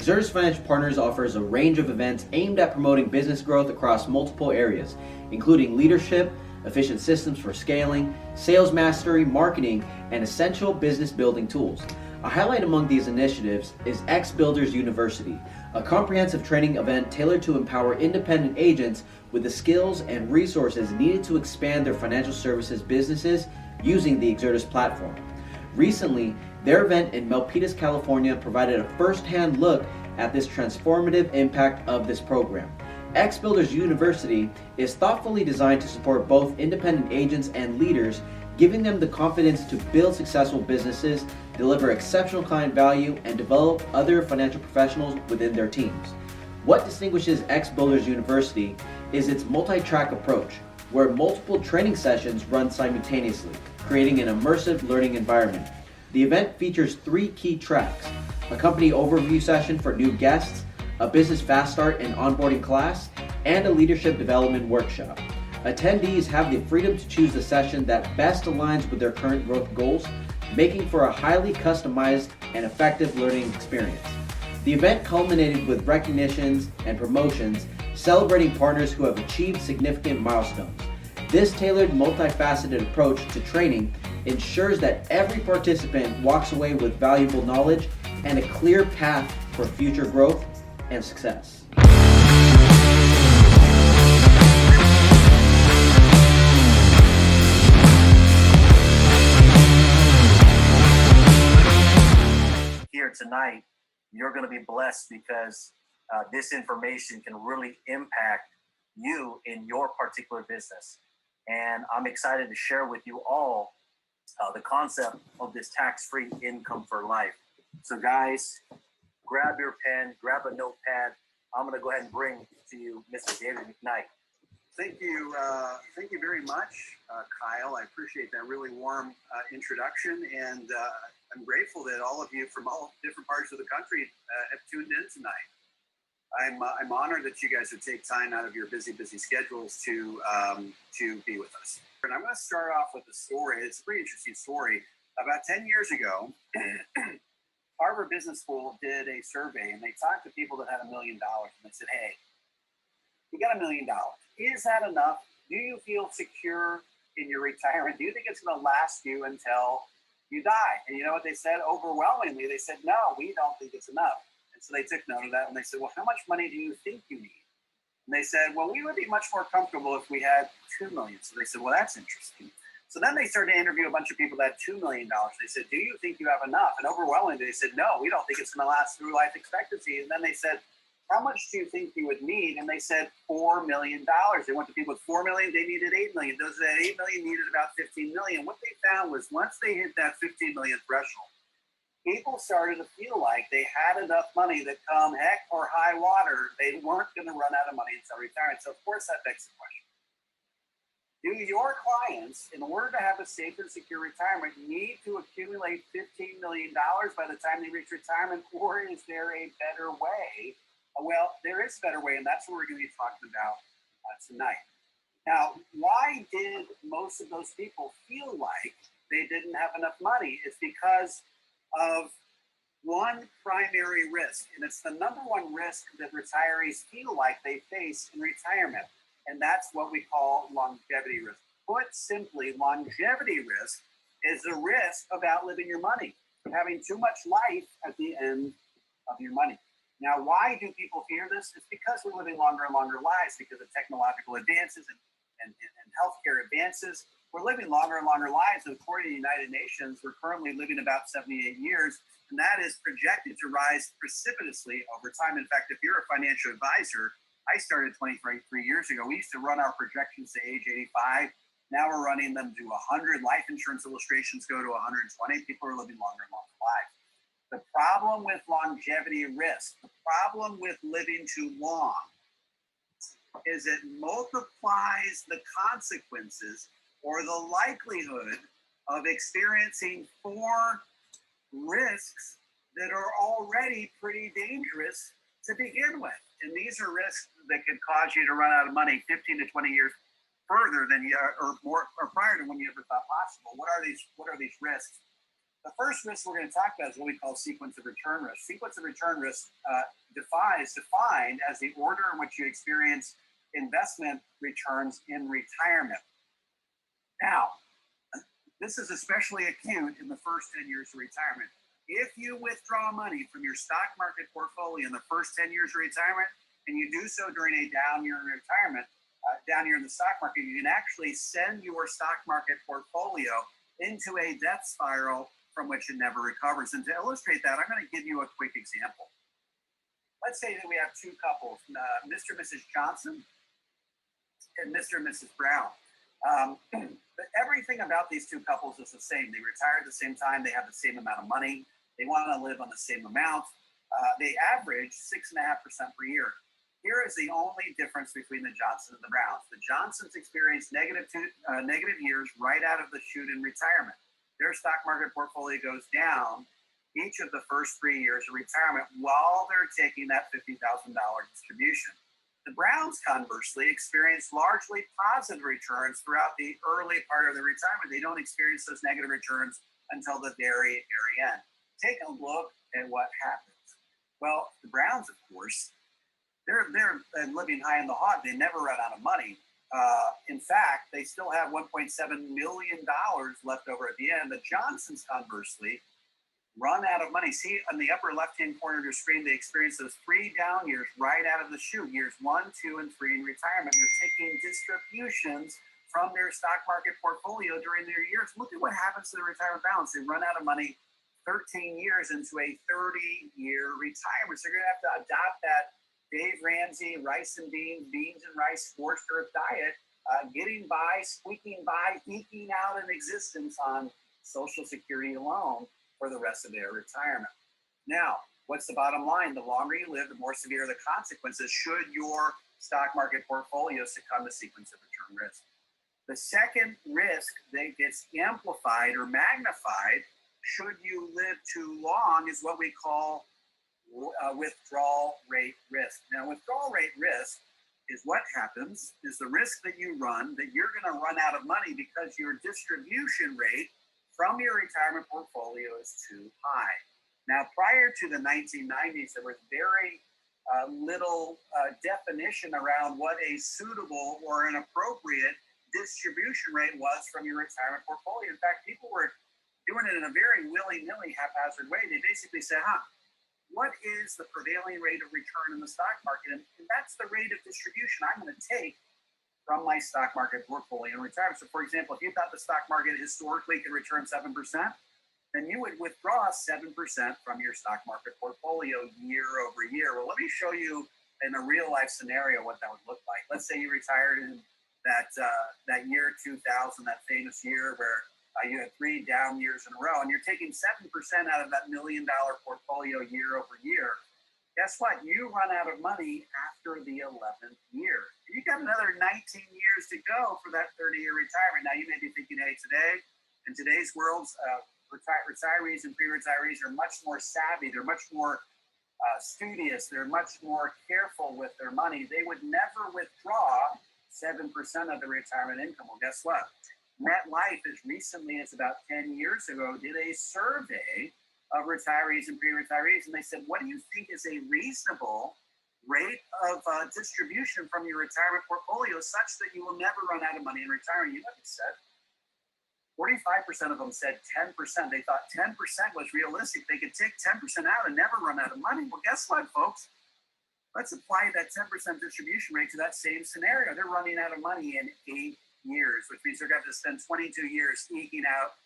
Exertus Financial Partners offers a range of events aimed at promoting business growth across multiple areas, including leadership, efficient systems for scaling, sales mastery, marketing, and essential business building tools. A highlight among these initiatives is X Builders University, a comprehensive training event tailored to empower independent agents with the skills and resources needed to expand their financial services businesses using the Exertus platform. Recently, their event in Milpitas, California provided a first-hand look at this transformative impact of this program. X Builders University is thoughtfully designed to support both independent agents and leaders, giving them the confidence to build successful businesses, deliver exceptional client value, and develop other financial professionals within their teams. What distinguishes X Builders University is its multi-track approach, where multiple training sessions run simultaneously, creating an immersive learning environment. The event features 3 key tracks: a company overview session for new guests, a business fast start and onboarding class, and a leadership development workshop. Attendees have the freedom to choose the session that best aligns with their current growth goals, making for a highly customized and effective learning experience. The event culminated with recognitions and promotions celebrating partners who have achieved significant milestones. This tailored, multifaceted approach to training ensures that every participant walks away with valuable knowledge and a clear path for future growth and success. Here tonight, you're going to be blessed because this information can really impact you in your particular business. And I'm excited to share with you all the concept of this tax-free income for life. So guys, grab your pen, grab a notepad. I'm going to go ahead and bring to you Mr. David McKnight. Thank you very much, Kyle. I appreciate that really warm introduction, and I'm grateful that all of you from all different parts of the country have tuned in tonight. I'm honored that you guys would take time out of your busy schedules to be with us. And I'm going to start off with a story. It's a pretty interesting story. About 10 years ago, Harvard Business School did a survey, and they talked to people that had $1 million, and they said, "Hey, you got $1 million. Is that enough? Do you feel secure in your retirement? Do you think it's going to last you until you die?" And you know what they said? Overwhelmingly, they said, "No, we don't think it's enough." And so they took note of that, and they said, "Well, how much money do you think you need?" And they said, "Well, we would be much more comfortable if we had $2 million." So they said, "Well, that's interesting." So then they started to interview a bunch of people that had $2 million. They said, "Do you think you have enough?" And overwhelmingly, they said, "No, we don't think it's going to last through life expectancy." And then they said, "How much do you think you would need?" And they said $4 million. They went to people with $4 million, they needed $8 million. Those that $8 million needed about $15 million. What they found was once they hit that $15 million threshold, people started to feel like they had enough money that come heck or high water, they weren't going to run out of money until retirement. So of course that begs the question. Do your clients, in order to have a safe and secure retirement, need to accumulate $15 million by the time they reach retirement, or is there a better way? Well, there is a better way, and that's what we're going to be talking about tonight. Now, why did most of those people feel like they didn't have enough money? It's because of one primary risk, and it's the number one risk that retirees feel like they face in retirement, and that's what we call longevity risk. Put simply, longevity risk is the risk of outliving your money, having too much life at the end of your money. Now, why do people fear this? It's because we're living longer and longer lives because of technological advances and healthcare advances. We're living longer and longer lives, and according to the United Nations, we're currently living about 78 years, and that is projected to rise precipitously over time. In fact, if you're a financial advisor, I started 23 years ago. We used to run our projections to age 85. Now we're running them to 100. Life insurance illustrations go to 120. People are living longer and longer lives. The problem with longevity risk, the problem with living too long, is it multiplies the consequences or the likelihood of experiencing 4 risks that are already pretty dangerous to begin with. And these are risks that could cause you to run out of money 15 to 20 years further than you or prior to when you ever thought possible. What are these risks? The first risk we're going to talk about is what we call sequence of return risk. Sequence of return risk is defined as the order in which you experience investment returns in retirement. Now, this is especially acute in the first 10 years of retirement. If you withdraw money from your stock market portfolio in the first 10 years of retirement, and you do so during a down year in retirement, down year in the stock market, you can actually send your stock market portfolio into a death spiral from which it never recovers. And to illustrate that, I'm going to give you a quick example. Let's say that we have two couples, Mr. and Mrs. Johnson and Mr. and Mrs. Brown. But everything about these two couples is the same. They retire at the same time. They have the same amount of money. They want to live on the same amount. They average 6.5% per year. Here is the only difference between the Johnsons and the Browns. The Johnsons experienced negative years right out of the chute in retirement. Their stock market portfolio goes down each of the first 3 years of retirement while they're taking that $50,000 distribution. The Browns, conversely, experience largely positive returns throughout the early part of their retirement. They don't experience those negative returns until the very, very end. Take a look at what happens. Well, the Browns, of course, they're living high in the hog. They never run out of money. In fact, they still have $1.7 million left over at the end. The Johnsons, conversely, run out of money. See, on the upper left-hand corner of your screen, they experience those 3 down years right out of the chute, years 1, 2, and 3 in retirement. They're taking distributions from their stock market portfolio during their years. Look at what happens to the retirement balance. They run out of money 13 years into a 30-year retirement. So they're going to have to adopt that Dave Ramsey, rice and beans and rice, scorched earth diet, getting by, squeaking by, eking out an existence on Social Security alone for the rest of their retirement. Now, what's the bottom line? The longer you live, the more severe the consequences should your stock market portfolio succumb to sequence of return risk. The second risk that gets amplified or magnified should you live too long is what we call withdrawal rate risk. Now, withdrawal rate risk is what happens is the risk that you run that you're going to run out of money because your distribution rate from your retirement portfolio is too high. Now, prior to the 1990s, there was very little definition around what a suitable or an appropriate distribution rate was from your retirement portfolio. In fact, people were doing it in a very willy-nilly, haphazard way. They basically said, what is the prevailing rate of return in the stock market? And that's the rate of distribution I'm going to take from my stock market portfolio in retirement. So, for example, if you thought the stock market historically could return 7%, then you would withdraw 7% from your stock market portfolio year over year. Well, let me show you in a real-life scenario what that would look like. Let's say you retired in that year 2000, that famous year where you had 3 down years in a row, and you're taking 7% out of that $1 million portfolio year over year. Guess what? You run out of money after the 11th year. You got another 19 years to go for that 30-year retirement. Now, you may be thinking, hey, today, in today's world, retirees and pre-retirees are much more savvy. They're much more studious. They're much more careful with their money. They would never withdraw 7% of the retirement income. Well, guess what? McKnight, as recently as about 10 years ago, did a survey of retirees and pre-retirees, and they said, what do you think is a reasonable rate of distribution from your retirement portfolio such that you will never run out of money in retirement? You know what they said? 45% of them said 10%. They thought 10% was realistic. They could take 10% out and never run out of money. Well, guess what, folks? Let's apply that 10% distribution rate to that same scenario. They're running out of money in 8 years, which means they're going to have to spend 22 years eking out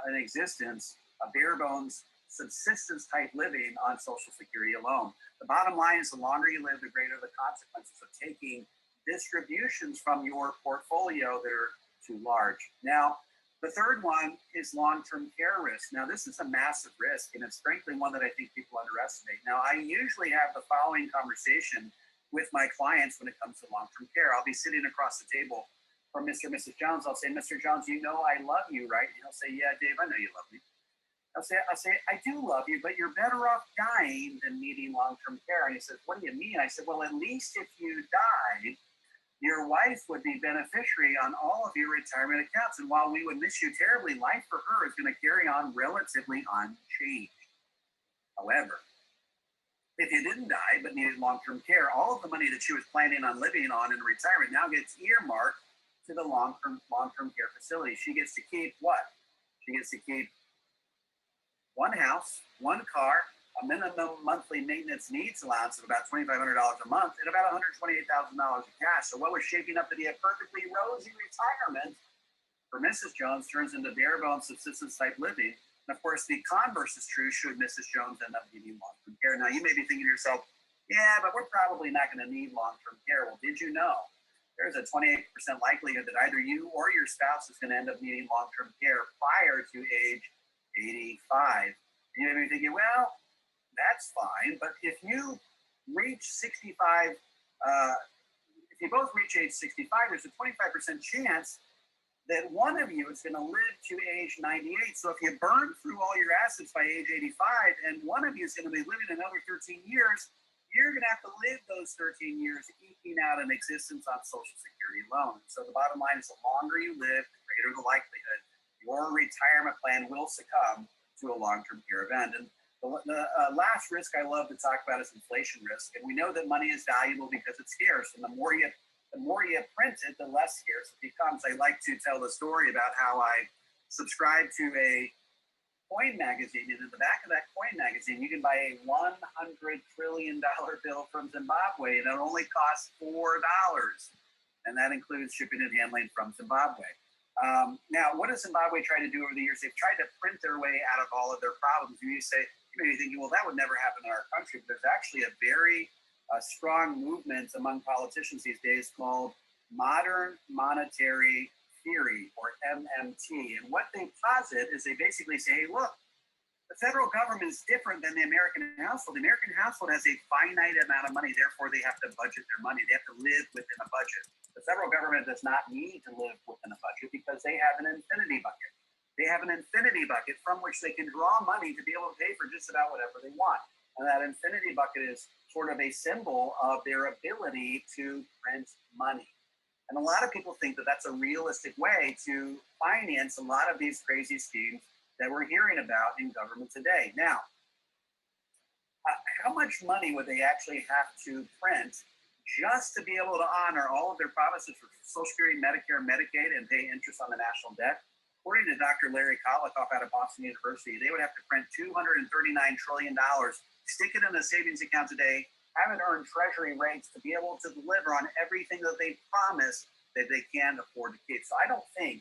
an existence, a bare bones, subsistence type living on Social Security alone. The bottom line is the longer you live, the greater the consequences of taking distributions from your portfolio that are too large. Now, the third one is long-term care risk. Now, this is a massive risk, and it's frankly one that I think people underestimate. Now, I usually have the following conversation with my clients when it comes to long-term care. I'll be sitting across the table from Mr. and Mrs. Jones. I'll say, Mr. Jones, you know I love you, right? And he'll say, yeah, Dave, I know you love me. I'll say, I do love you, but you're better off dying than needing long-term care. And he says, what do you mean? I said, well, at least if you died, your wife would be beneficiary on all of your retirement accounts. And while we would miss you terribly, life for her is going to carry on relatively unchanged. However, if you didn't die but needed long-term care, all of the money that she was planning on living on in retirement now gets earmarked to the long-term care facility. She gets to keep what? She gets to keep one house, one car, a minimum monthly maintenance needs allowance of about $2,500 a month, and about $128,000 in cash. So what was shaping up to be a perfectly rosy retirement for Mrs. Jones turns into bare bones subsistence type living. And of course, the converse is true should Mrs. Jones end up needing long-term care. Now, you may be thinking to yourself, yeah, but we're probably not going to need long-term care. Well, did you know there's a 28% likelihood that either you or your spouse is going to end up needing long-term care prior to age 85? And you may be thinking, well, that's fine, but if you reach 65, if you both reach age 65, there's a 25% chance that one of you is going to live to age 98. So if you burn through all your assets by age 85 and one of you is going to be living another 13 years, you're going to have to live those 13 years eking out an existence on Social Security alone. So the bottom line is the longer you live, the greater the likelihood your retirement plan will succumb to a long-term care event. And the last risk I love to talk about is inflation risk. And we know that money is valuable because it's scarce. And the more you print it, the less scarce it becomes. I like to tell the story about how I subscribe to a coin magazine. And in the back of that coin magazine, you can buy a $100 trillion bill from Zimbabwe, and it only costs $4. And that includes shipping and handling from Zimbabwe. Now, what does Zimbabwe try to do over the years? They've tried to print their way out of all of their problems. You may be thinking, well, that would never happen in our country. But there's actually a very strong movement among politicians these days called modern monetary theory, or MMT. And what they posit is they basically say, hey, look, the federal government is different than the American household. The American household has a finite amount of money. Therefore, they have to budget their money. They have to live within a budget. The federal government does not need to live within a budget because they have an infinity bucket. They have an infinity bucket from which they can draw money to be able to pay for just about whatever they want. And that infinity bucket is sort of a symbol of their ability to print money. And a lot of people think that that's a realistic way to finance a lot of these crazy schemes that we're hearing about in government today. Now, how much money would they actually have to print just to be able to honor all of their promises for Social Security, Medicare, Medicaid, and pay interest on the national debt? According to Dr. Larry Kolikoff out of Boston University, they would have to print $239 trillion, stick it in a savings account today, have it earn treasury rates to be able to deliver on everything that they promise that they can afford to keep. So I don't think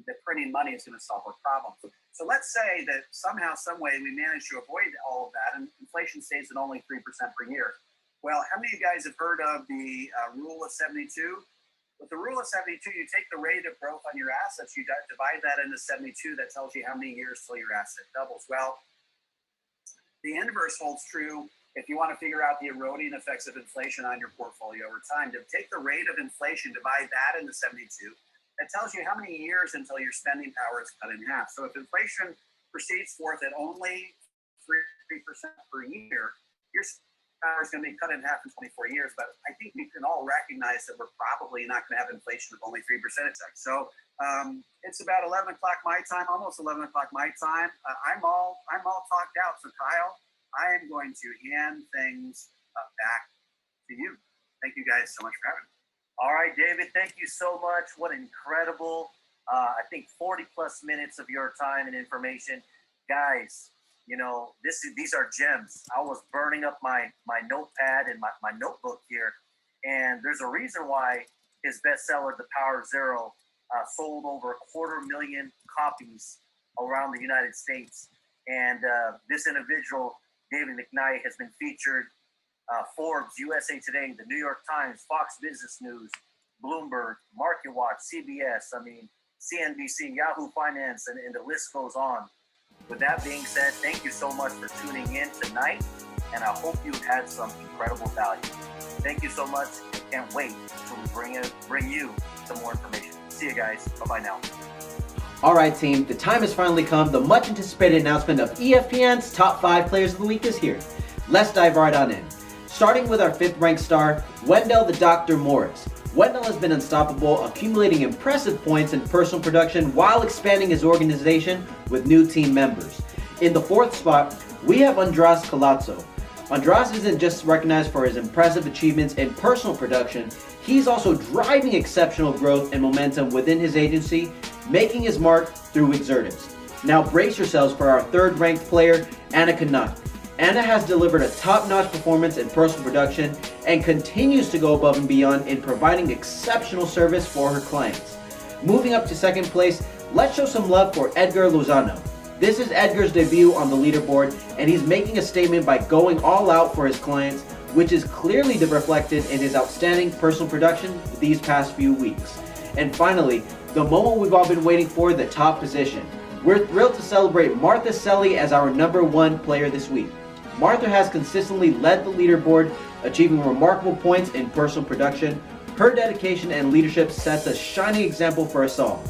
that printing money is going to solve our problems. So let's say that somehow, some way, we manage to avoid all of that and inflation stays at only 3% per year. Well, how many of you guys have heard of the rule of 72? With the rule of 72, you take the rate of growth on your assets, you divide that into 72, that tells you how many years till your asset doubles. Well, the inverse holds true if you want to figure out the eroding effects of inflation on your portfolio over time. To take the rate of inflation, divide that into 72, that tells you how many years until your spending power is cut in half. So if inflation proceeds forth at only 3% per year, your power is going to be cut in half in 24 years. But I think we can all recognize that we're probably not going to have inflation of only 3%. So it's about 11 o'clock my time, almost 11 o'clock my time. I'm all talked out. So Kyle, I am going to hand things back to you. Thank you guys so much for having me. All right, David, thank you so much. What incredible, I think 40 plus minutes of your time and information. Guys, you know, these are gems. I was burning up my notepad and my notebook here. And there's a reason why his bestseller, The Power of Zero, sold over 250,000 copies around the United States. And this individual, David McKnight, has been featured Forbes, USA Today, the New York Times, Fox Business News, Bloomberg, Market Watch, CBS, CNBC, Yahoo Finance, and the list goes on. With that being said, thank you so much for tuning in tonight, and I hope you had some incredible value. Thank you so much. Can't wait till we bring you some more information. See you guys. Bye-bye now. All right, team, the time has finally come. The much anticipated announcement of EFPN's top 5 players of the week is here. Let's dive right on in. Starting with our 5th ranked star, Wendell the Dr. Morris. Wendell has been unstoppable, accumulating impressive points in personal production while expanding his organization with new team members. In the fourth spot, we have Andras Colazzo. Andras isn't just recognized for his impressive achievements in personal production, he's also driving exceptional growth and momentum within his agency, making his mark through exertives. Now brace yourselves for our third-ranked player, Anna McKnight. Anna has delivered a top-notch performance in personal production and continues to go above and beyond in providing exceptional service for her clients. Moving up to second place, let's show some love for Edgar Lozano. This is Edgar's debut on the leaderboard, and he's making a statement by going all out for his clients, which is clearly reflected in his outstanding personal production these past few weeks. And finally, the moment we've all been waiting for, the top position. We're thrilled to celebrate Martha Selly as our number one player this week. Martha has consistently led the leaderboard, achieving remarkable points in personal production. Her dedication and leadership sets a shining example for us all.